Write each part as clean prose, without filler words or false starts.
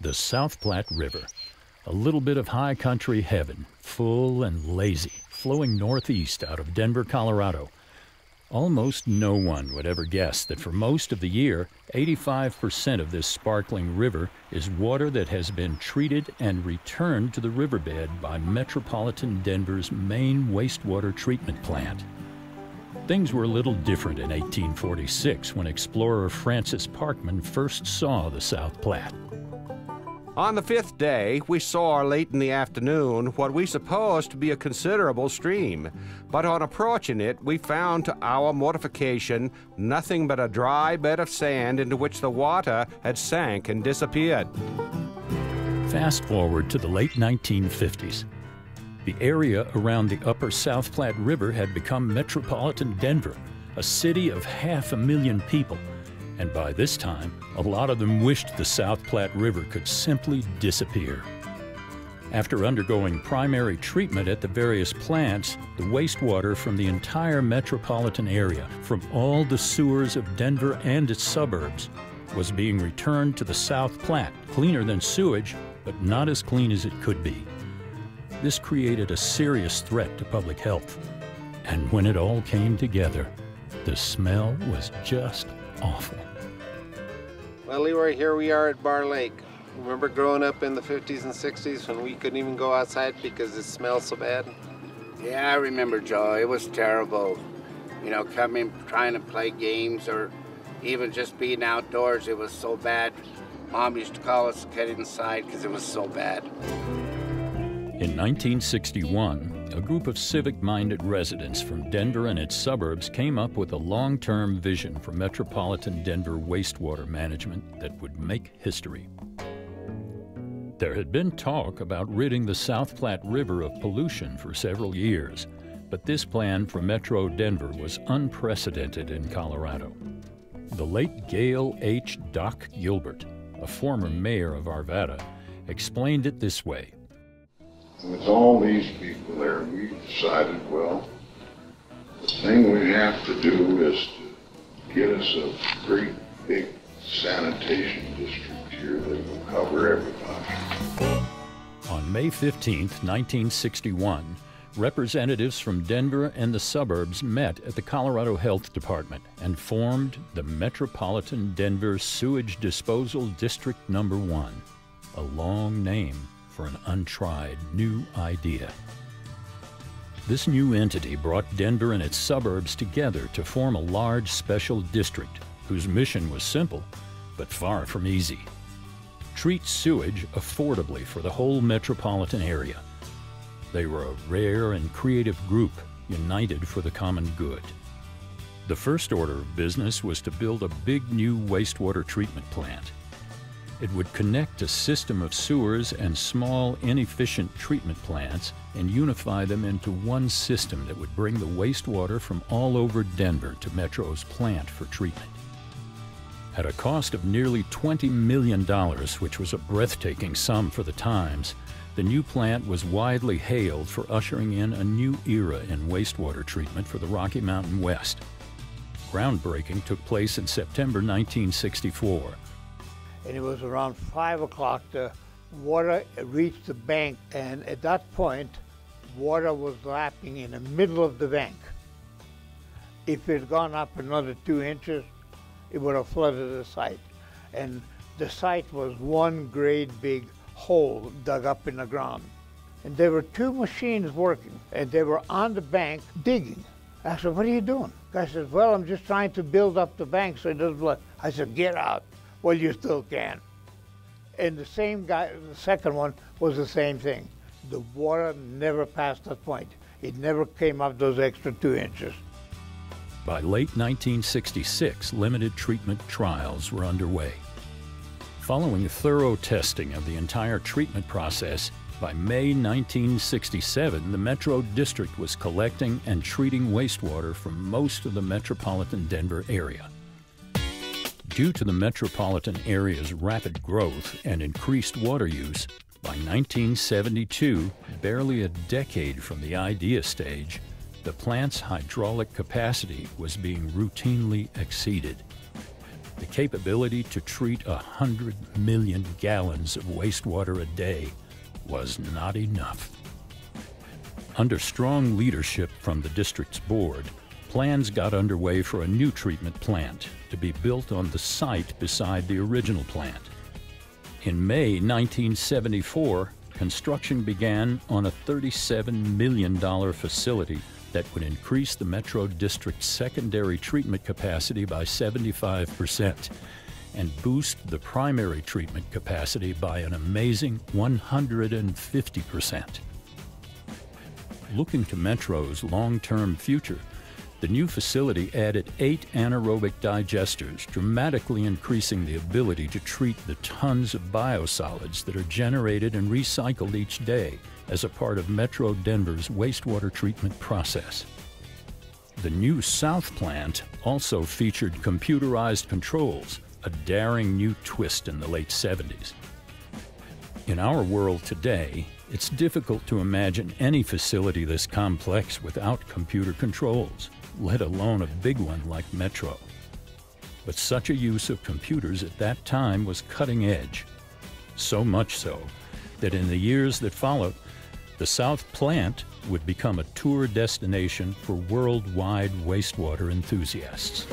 The South Platte River, a little bit of high country heaven, full and lazy, flowing northeast out of Denver, Colorado. Almost no one would ever guess that for most of the year, 85% of this sparkling river is water that has been treated and returned to the riverbed by metropolitan Denver's main wastewater treatment plant. Things were a little different in 1846 when explorer Francis Parkman first saw the South Platte. On the fifth day, we saw late in the afternoon what we supposed to be a considerable stream, but on approaching it, we found to our mortification nothing but a dry bed of sand into which the water had sank and disappeared. Fast forward to the late 1950s. The area around the upper South Platte River had become metropolitan Denver, a city of 500,000 people. And by this time, a lot of them wished the South Platte River could simply disappear. After undergoing primary treatment at the various plants, the wastewater from the entire metropolitan area, from all the sewers of Denver and its suburbs, was being returned to the South Platte, cleaner than sewage, but not as clean as it could be. This created a serious threat to public health. And when it all came together, the smell was just awful. Well, Leroy, here we are at Bar Lake. Remember growing up in the 50s and 60s when we couldn't even go outside because it smelled so bad? Yeah, I remember, Joe. It was terrible. You know, coming, trying to play games or even just being outdoors, it was so bad. Mom used to call us to get inside because it was so bad. In 1961, a group of civic-minded residents from Denver and its suburbs came up with a long-term vision for metropolitan Denver wastewater management that would make history. There had been talk about ridding the South Platte River of pollution for several years, but this plan for Metro Denver was unprecedented in Colorado. The late Gail H. Doc Gilbert, a former mayor of Arvada, explained it this way. With all these people there, we decided, well, the thing we have to do is to get us a great big sanitation district here that will cover everybody. On May 15, 1961, representatives from Denver and the suburbs met at the Colorado Health Department and formed the Metropolitan Denver Sewage Disposal District No. 1, a long name for an untried new idea. This new entity brought Denver and its suburbs together to form a large special district whose mission was simple, but far from easy. Treat sewage affordably for the whole metropolitan area. They were a rare and creative group united for the common good. The first order of business was to build a big new wastewater treatment plant. It would connect a system of sewers and small, inefficient treatment plants and unify them into one system that would bring the wastewater from all over Denver to Metro's plant for treatment. At a cost of nearly $20 million, which was a breathtaking sum for the times, the new plant was widely hailed for ushering in a new era in wastewater treatment for the Rocky Mountain West. Groundbreaking took place in September 1964. And it was around 5 o'clock, the water reached the bank, and at that point, water was lapping in the middle of the bank. If it had gone up another 2 inches, it would have flooded the site. And the site was one great big hole dug up in the ground. And there were 2 machines working, and they were on the bank digging. I said, "What are you doing?" The guy says, "Well, I'm just trying to build up the bank so it doesn't flood." I said, "Get out." "Well, you still can." And the same guy, the second one, was the same thing. The water never passed that point. It never came up those extra 2 inches. By late 1966, limited treatment trials were underway. Following thorough testing of the entire treatment process, by May 1967, the Metro District was collecting and treating wastewater from most of the metropolitan Denver area. Due to the metropolitan area's rapid growth and increased water use, by 1972, barely a decade from the idea stage, the plant's hydraulic capacity was being routinely exceeded. the capability to treat 100 million gallons of wastewater a day was not enough. Under strong leadership from the district's board, plans got underway for a new treatment plant to be built on the site beside the original plant. In May 1974, construction began on a $37 million facility that would increase the Metro District's secondary treatment capacity by 75% and boost the primary treatment capacity by an amazing 150%. Looking to Metro's long-term future, the new facility added 8 anaerobic digesters, dramatically increasing the ability to treat the tons of biosolids that are generated and recycled each day as a part of Metro Denver's wastewater treatment process. The new South plant also featured computerized controls, a daring new twist in the late 70s. In our world today, it's difficult to imagine any facility this complex without computer controls, let alone a big one like Metro. But such a use of computers at that time was cutting edge. So much so that in the years that followed, the South plant would become a tour destination for worldwide wastewater enthusiasts.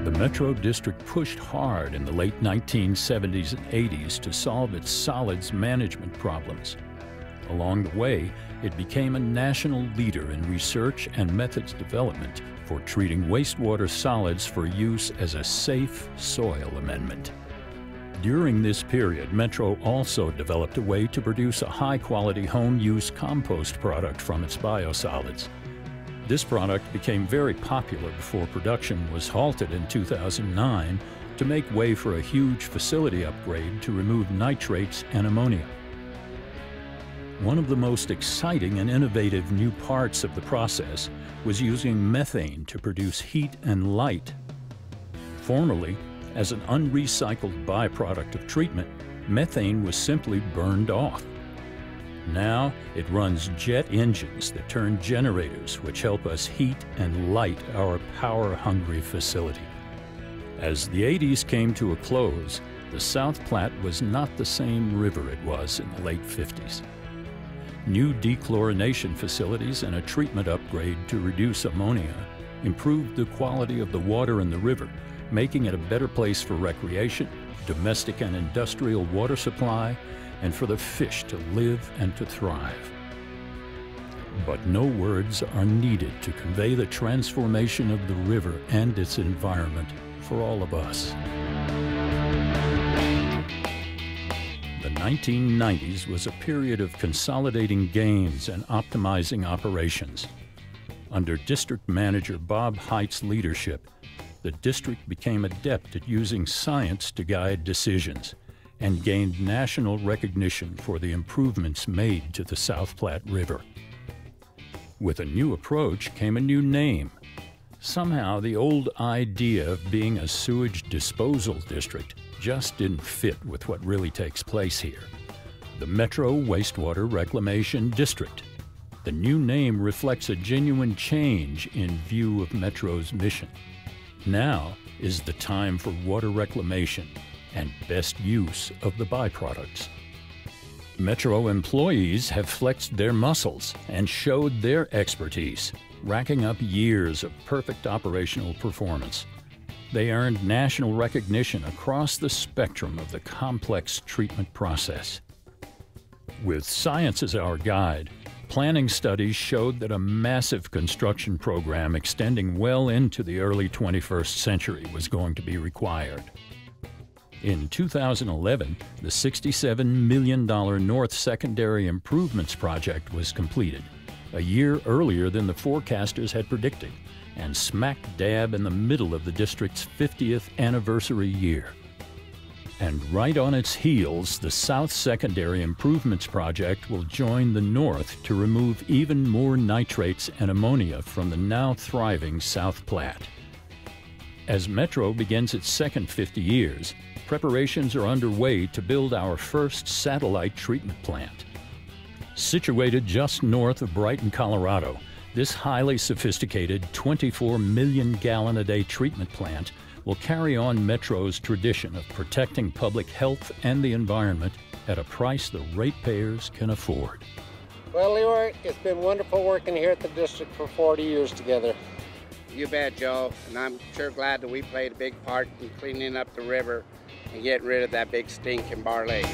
The Metro District pushed hard in the late 1970s and 80s to solve its solids management problems. Along the way, it became a national leader in research and methods development for treating wastewater solids for use as a safe soil amendment. During this period, Metro also developed a way to produce a high-quality home-use compost product from its biosolids. This product became very popular before production was halted in 2009 to make way for a huge facility upgrade to remove nitrates and ammonia. One of the most exciting and innovative new parts of the process was using methane to produce heat and light. Formerly, as an unrecycled byproduct of treatment, methane was simply burned off. Now it runs jet engines that turn generators which help us heat and light our power-hungry facility. As the 80s came to a close, the South Platte was not the same river it was in the late 50s. New dechlorination facilities and a treatment upgrade to reduce ammonia improved the quality of the water in the river, making it a better place for recreation, domestic and industrial water supply, and for the fish to live and to thrive. But no words are needed to convey the transformation of the river and its environment for all of us. The 1990s was a period of consolidating gains and optimizing operations. Under District Manager Bob Height's leadership, the district became adept at using science to guide decisions and gained national recognition for the improvements made to the South Platte River. With a new approach came a new name. Somehow the old idea of being a sewage disposal district just didn't fit with what really takes place here. The Metro Wastewater Reclamation District. The new name reflects a genuine change in view of Metro's mission. Now is the time for water reclamation and best use of the byproducts. Metro employees have flexed their muscles and showed their expertise, racking up years of perfect operational performance. They earned national recognition across the spectrum of the complex treatment process. With science as our guide, planning studies showed that a massive construction program extending well into the early 21st century was going to be required. In 2011, the $67 million North Secondary Improvements Project was completed, a year earlier than the forecasters had predicted, and smack dab in the middle of the district's 50th anniversary year. And right on its heels, the South Secondary Improvements Project will join the North to remove even more nitrates and ammonia from the now thriving South Platte. As Metro begins its second 50 years, preparations are underway to build our first satellite treatment plant. Situated just north of Brighton, Colorado, this highly sophisticated 24 million gallon a day treatment plant will carry on Metro's tradition of protecting public health and the environment at a price the ratepayers can afford. Well, Leroy, it's been wonderful working here at the district for 40 years together. You bet, Joe, and I'm sure glad that we played a big part in cleaning up the river and getting rid of that big stink in Bar Lake.